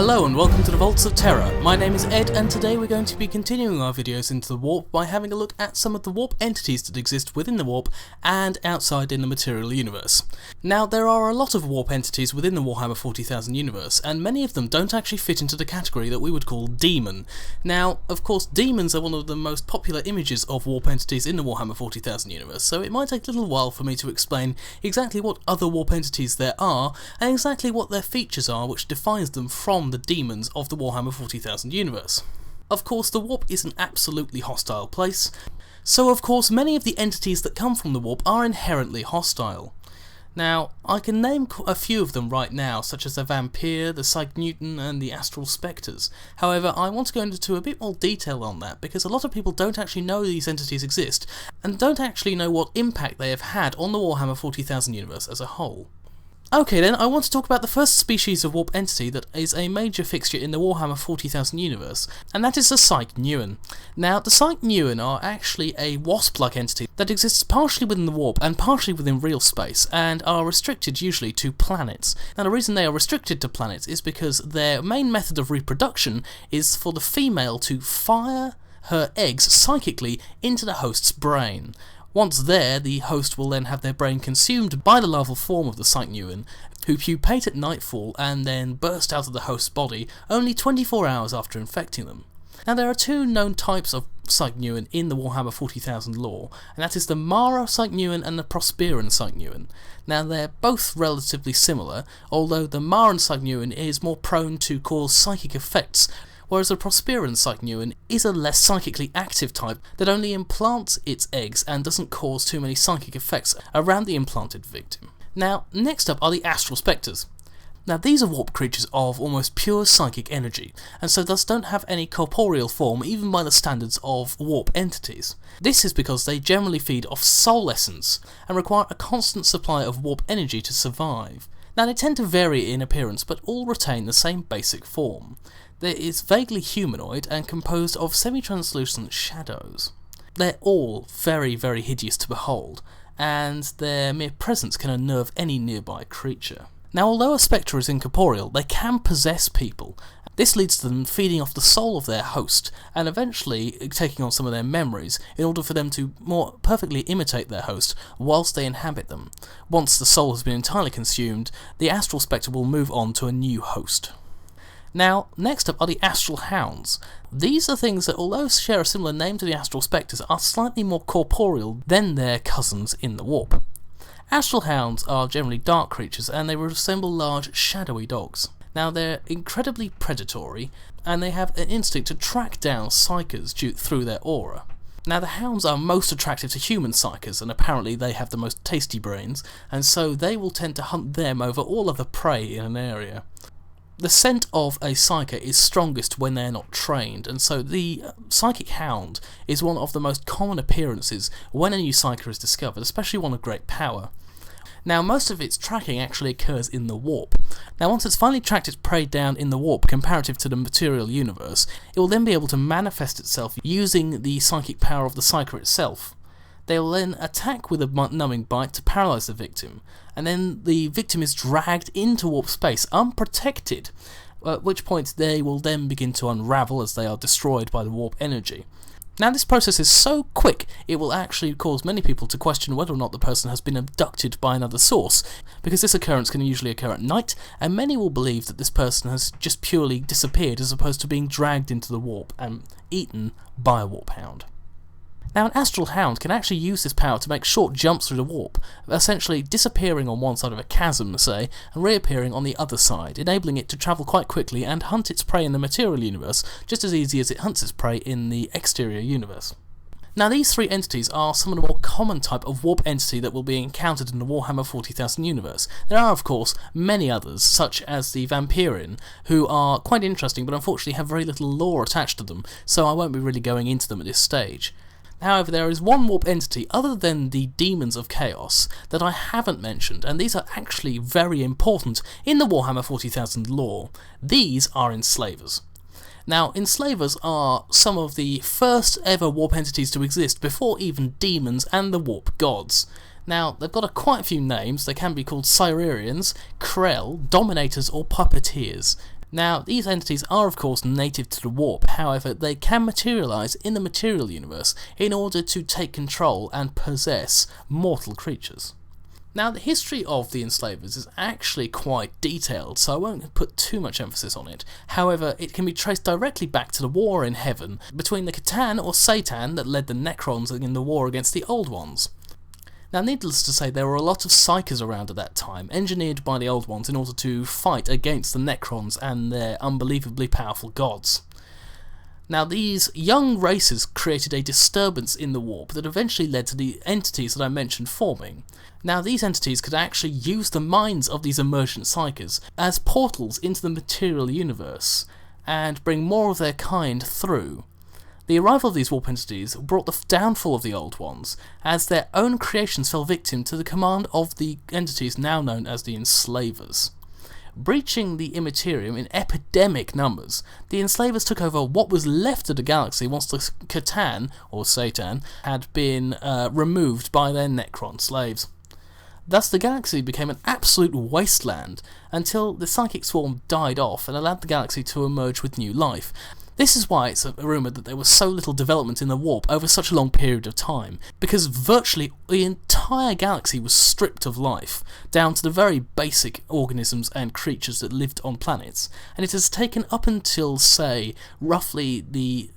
Hello and welcome to the Vaults of Terra. My name is Ed and today we're going to be continuing our videos into the warp by having a look at some of the warp entities that exist within the warp and outside in the material universe. Now there are a lot of warp entities within the Warhammer 40,000 universe and many of them don't actually fit into the category that we would call demon. Now of course demons are one of the most popular images of warp entities in the Warhammer 40,000 universe, so it might take a little while for me to explain exactly what other warp entities there are and exactly what their features are which defines them from the demons of the Warhammer 40,000 universe. Of course, the warp is an absolutely hostile place, so of course many of the entities that come from the warp are inherently hostile. Now, I can name a few of them right now, such as the Vampire, the Neuen, and the Astral Specters. However, I want to go into a bit more detail on that, because a lot of people don't actually know these entities exist, and don't actually know what impact they have had on the Warhammer 40,000 universe as a whole. Okay then, I want to talk about the first species of warp entity that is a major fixture in the Warhammer 40,000 universe, and that is the Neuen. Now, the Neuen are actually a wasp-like entity that exists partially within the warp and partially within real space, and are restricted usually to planets. Now, the reason they are restricted to planets is because their main method of reproduction is for the female to fire her eggs psychically into the host's brain. Once there, the host will then have their brain consumed by the larval form of the Neuen, who pupate at nightfall and then burst out of the host's body only 24 hours after infecting them. Now there are two known types of Neuen in the Warhammer 40,000 lore, and that is the Mara Neuen and the Prosperan Neuen. Now they're both relatively similar, although the Maran Neuen is more prone to cause psychic effects, whereas the Prosperan Neuen is a less psychically active type that only implants its eggs and doesn't cause too many psychic effects around the implanted victim. Now, next up are the Astral Specters. Now these are warp creatures of almost pure psychic energy, and so thus don't have any corporeal form even by the standards of warp entities. This is because they generally feed off soul essence, and require a constant supply of warp energy to survive. Now they tend to vary in appearance, but all retain the same basic form. It is vaguely humanoid and composed of semi-translucent shadows. They're all very, very hideous to behold, and their mere presence can unnerve any nearby creature. Now, although a spectre is incorporeal, they can possess people. This leads to them feeding off the soul of their host, and eventually taking on some of their memories, in order for them to more perfectly imitate their host whilst they inhabit them. Once the soul has been entirely consumed, the Astral Spectre will move on to a new host. Now, next up are the Astral Hounds. These are things that, although share a similar name to the Astral Specters, are slightly more corporeal than their cousins in the warp. Astral Hounds are generally dark creatures, and they resemble large, shadowy dogs. Now, they're incredibly predatory, and they have an instinct to track down psykers through their aura. Now, the hounds are most attractive to human psykers, and apparently they have the most tasty brains, and so they will tend to hunt them over all other prey in an area. The scent of a psyker is strongest when they are not trained, and so the psychic hound is one of the most common appearances when a new psyker is discovered, especially one of great power. Now, most of its tracking actually occurs in the warp. Now, once it's finally tracked its prey down in the warp comparative to the material universe, it will then be able to manifest itself using the psychic power of the psyker itself. They will then attack with a numbing bite to paralyse the victim, and then the victim is dragged into warp space unprotected, at which point they will then begin to unravel as they are destroyed by the warp energy. Now this process is so quick, it will actually cause many people to question whether or not the person has been abducted by another source, because this occurrence can usually occur at night, and many will believe that this person has just purely disappeared as opposed to being dragged into the warp and eaten by a warp hound. Now, an Astral Hound can actually use this power to make short jumps through the warp, essentially disappearing on one side of a chasm, say, and reappearing on the other side, enabling it to travel quite quickly and hunt its prey in the material universe just as easy as it hunts its prey in the exterior universe. Now, these three entities are some of the more common type of warp entity that will be encountered in the Warhammer 40,000 universe. There are, of course, many others, such as the Vampirin, who are quite interesting but unfortunately have very little lore attached to them, so I won't be really going into them at this stage. However, there is one warp entity other than the Demons of Chaos that I haven't mentioned, and these are actually very important in the Warhammer 40,000 lore. These are Enslavers. Now, Enslavers are some of the first ever warp entities to exist before even demons and the warp gods. Now, they've got quite a few names. They can be called Cyrerians, Krell, Dominators or Puppeteers. Now, these entities are of course native to the warp, however they can materialise in the material universe in order to take control and possess mortal creatures. Now, the history of the Enslavers is actually quite detailed, so I won't put too much emphasis on it. However, it can be traced directly back to the war in heaven between the Catan or Satan that led the Necrons in the war against the Old Ones. Now, needless to say, there were a lot of psykers around at that time, engineered by the Old Ones in order to fight against the Necrons and their unbelievably powerful gods. Now, these young races created a disturbance in the warp that eventually led to the entities that I mentioned forming. Now, these entities could actually use the minds of these emergent psykers as portals into the material universe, and bring more of their kind through. The arrival of these warp entities brought the downfall of the Old Ones, as their own creations fell victim to the command of the entities now known as the Enslavers. Breaching the Immaterium in epidemic numbers, the Enslavers took over what was left of the galaxy once the Catan, or Satan, had been removed by their Necron slaves. Thus the galaxy became an absolute wasteland, until the psychic swarm died off and allowed the galaxy to emerge with new life. This is why it's rumoured that there was so little development in the warp over such a long period of time, because virtually the entire galaxy was stripped of life, down to the very basic organisms and creatures that lived on planets, and it has taken up until, say, roughly the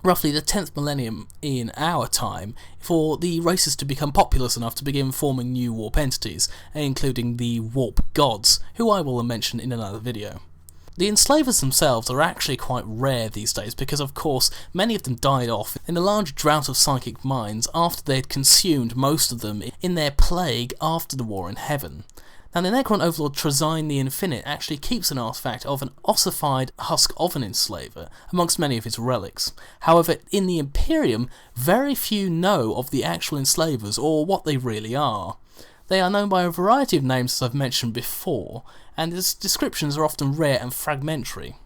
10th millennium in our time for the races to become populous enough to begin forming new warp entities, including the warp gods, who I will mention in another video. The Enslavers themselves are actually quite rare these days because, of course, many of them died off in a large drought of psychic minds after they had consumed most of them in their plague after the war in heaven. Now, the Necron overlord Trazine the Infinite actually keeps an artifact of an ossified husk of an Enslaver amongst many of his relics. However, in the Imperium, very few know of the actual Enslavers or what they really are. They are known by a variety of names, as I've mentioned before, and its descriptions are often rare and fragmentary.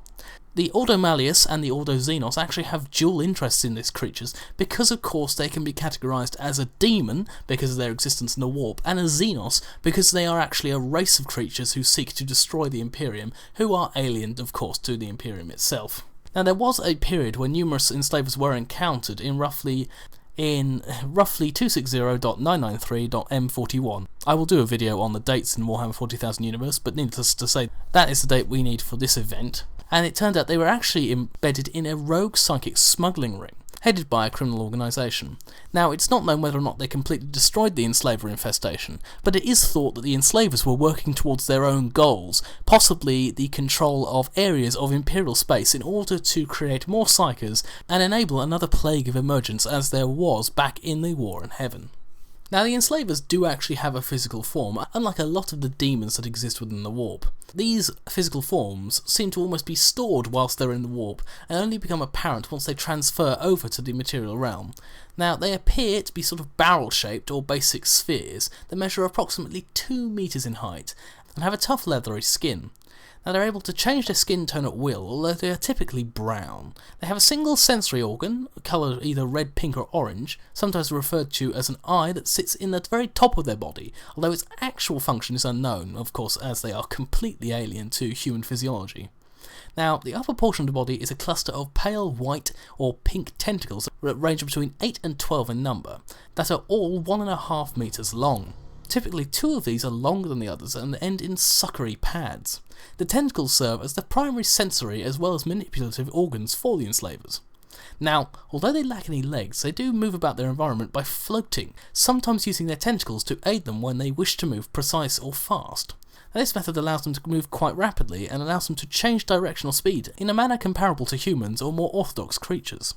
The Ordo Malleus and the Ordo Xenos actually have dual interests in these creatures because, of course, they can be categorised as a demon because of their existence in the warp, and a Xenos because they are actually a race of creatures who seek to destroy the Imperium, who are alien, of course, to the Imperium itself. Now, there was a period where numerous Enslavers were encountered in roughly 260.993.m41. I will do a video on the dates in Warhammer 40,000 universe, but needless to say, that is the date we need for this event. And it turned out they were actually embedded in a rogue psychic smuggling ring, headed by a criminal organisation. Now, it's not known whether or not they completely destroyed the Enslaver infestation, but it is thought that the Enslavers were working towards their own goals, possibly the control of areas of Imperial space in order to create more psykers and enable another plague of emergence as there was back in the War in Heaven. Now, the Enslavers do actually have a physical form, unlike a lot of the demons that exist within the warp. These physical forms seem to almost be stored whilst they're in the warp, and only become apparent once they transfer over to the material realm. Now, they appear to be sort of barrel-shaped or basic spheres that measure approximately 2 meters in height, and have a tough leathery skin. Now, they're able to change their skin tone at will, although they are typically brown. They have a single sensory organ, coloured either red, pink or orange, sometimes referred to as an eye that sits in the very top of their body, although its actual function is unknown, of course, as they are completely alien to human physiology. Now, the upper portion of the body is a cluster of pale white or pink tentacles that range between 8 and 12 in number, that are all 1.5 meters long. Typically, 2 of these are longer than the others and end in suckery pads. The tentacles serve as the primary sensory as well as manipulative organs for the Enslavers. Now, although they lack any legs, they do move about their environment by floating, sometimes using their tentacles to aid them when they wish to move precise or fast. Now, this method allows them to move quite rapidly and allows them to change directional speed in a manner comparable to humans or more orthodox creatures.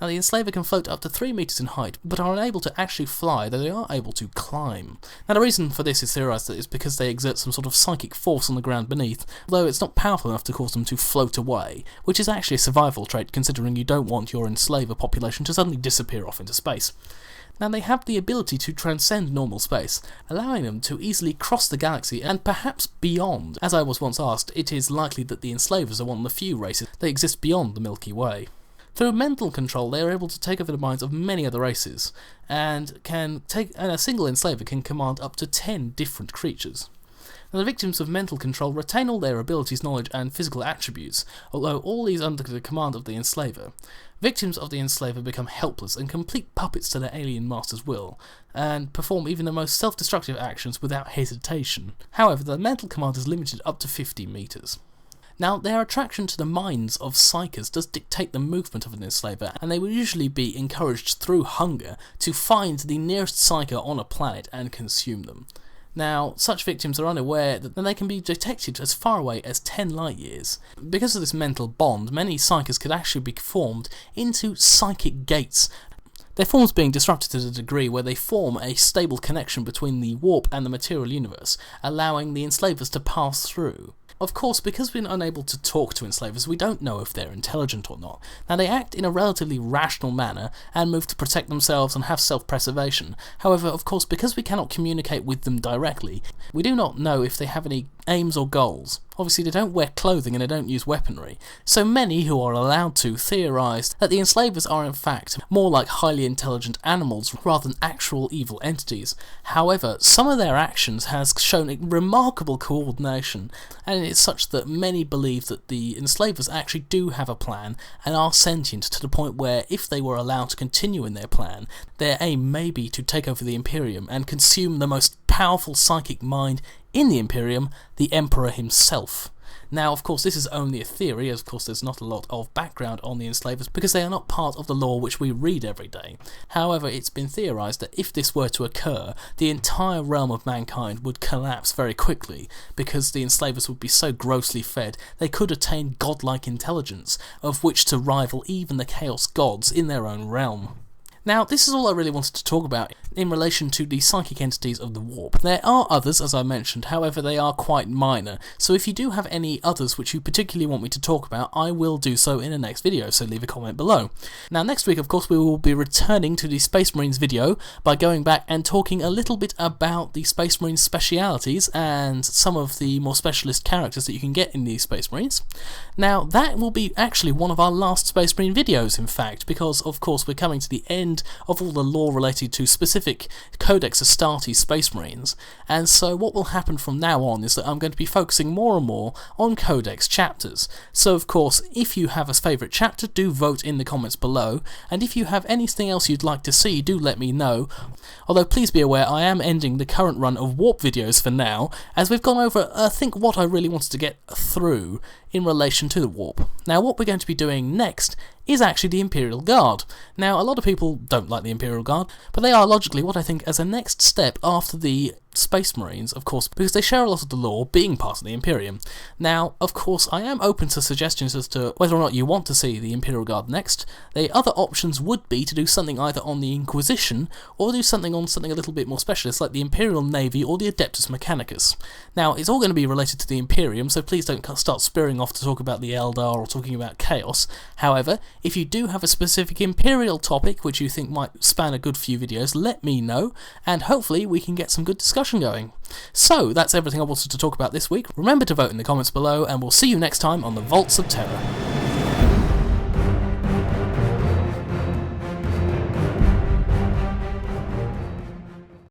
Now, the Enslaver can float up to 3 meters in height, but are unable to actually fly, though they are able to climb. Now, the reason for this is theorised that it's because they exert some sort of psychic force on the ground beneath, although it's not powerful enough to cause them to float away, which is actually a survival trait considering you don't want your Enslaver population to suddenly disappear off into space. Now, they have the ability to transcend normal space, allowing them to easily cross the galaxy and perhaps beyond. As I was once asked, it is likely that the Enslavers are one of the few races that exist beyond the Milky Way. Through mental control, they are able to take over the minds of many other races, and a single Enslaver can command up to 10 different creatures. Now, the victims of mental control retain all their abilities, knowledge, and physical attributes, although all these under the command of the Enslaver. Victims of the Enslaver become helpless and complete puppets to their alien master's will, and perform even the most self-destructive actions without hesitation. However, the mental command is limited up to 50 meters. Now, their attraction to the minds of psychers does dictate the movement of an Enslaver, and they will usually be encouraged through hunger to find the nearest psyker on a planet and consume them. Now, such victims are unaware that they can be detected as far away as 10 light years. Because of this mental bond, many psychers could actually be formed into psychic gates, their forms being disrupted to the degree where they form a stable connection between the warp and the material universe, allowing the Enslavers to pass through. Of course, because we're unable to talk to Enslavers, we don't know if they're intelligent or not. Now, they act in a relatively rational manner and move to protect themselves and have self-preservation. However, of course, because we cannot communicate with them directly, we do not know if they have any aims or goals. Obviously, they don't wear clothing and they don't use weaponry, so many who are allowed to theorise that the Enslavers are in fact more like highly intelligent animals rather than actual evil entities. However, some of their actions has shown a remarkable coordination, and it's such that many believe that the Enslavers actually do have a plan and are sentient to the point where, if they were allowed to continue in their plan, their aim may be to take over the Imperium and consume the most powerful psychic mind in the Imperium, the Emperor himself. Now, of course, this is only a theory, as of course there's not a lot of background on the Enslavers because they are not part of the lore which we read every day. However, it's been theorised that if this were to occur, the entire realm of mankind would collapse very quickly because the Enslavers would be so grossly fed they could attain godlike intelligence, of which to rival even the Chaos Gods in their own realm. Now, this is all I really wanted to talk about in relation to the psychic entities of the warp. There are others, as I mentioned, however they are quite minor, so if you do have any others which you particularly want me to talk about, I will do so in the next video, so leave a comment below. Now, next week, of course, we will be returning to the Space Marines video by going back and talking a little bit about the Space Marines specialities and some of the more specialist characters that you can get in the Space Marines. Now, that will be actually one of our last Space Marine videos, in fact, because, of course, we're coming to the end of all the lore related to specific Codex Astartes Space Marines, and so what will happen from now on is that I'm going to be focusing more and more on Codex chapters. So of course, if you have a favourite chapter, do vote in the comments below, and if you have anything else you'd like to see, do let me know. Although please be aware, I am ending the current run of Warp videos for now, as we've gone over, I think, what I really wanted to get through in relation to the Warp. Now, what we're going to be doing next is actually the Imperial Guard. Now, a lot of people don't like the Imperial Guard, but they are logically what I think as a next step after the Space Marines, of course, because they share a lot of the lore being part of the Imperium. Now, of course, I am open to suggestions as to whether or not you want to see the Imperial Guard next. The other options would be to do something either on the Inquisition, or do something on something a little bit more specialist, like the Imperial Navy or the Adeptus Mechanicus. Now, it's all going to be related to the Imperium, so please don't start spearing off to talk about the Eldar or talking about Chaos. However, if you do have a specific Imperial topic which you think might span a good few videos, let me know, and hopefully we can get some good discussion going. So, that's everything I wanted to talk about this week. Remember to vote in the comments below, and we'll see you next time on the Vaults of Terra.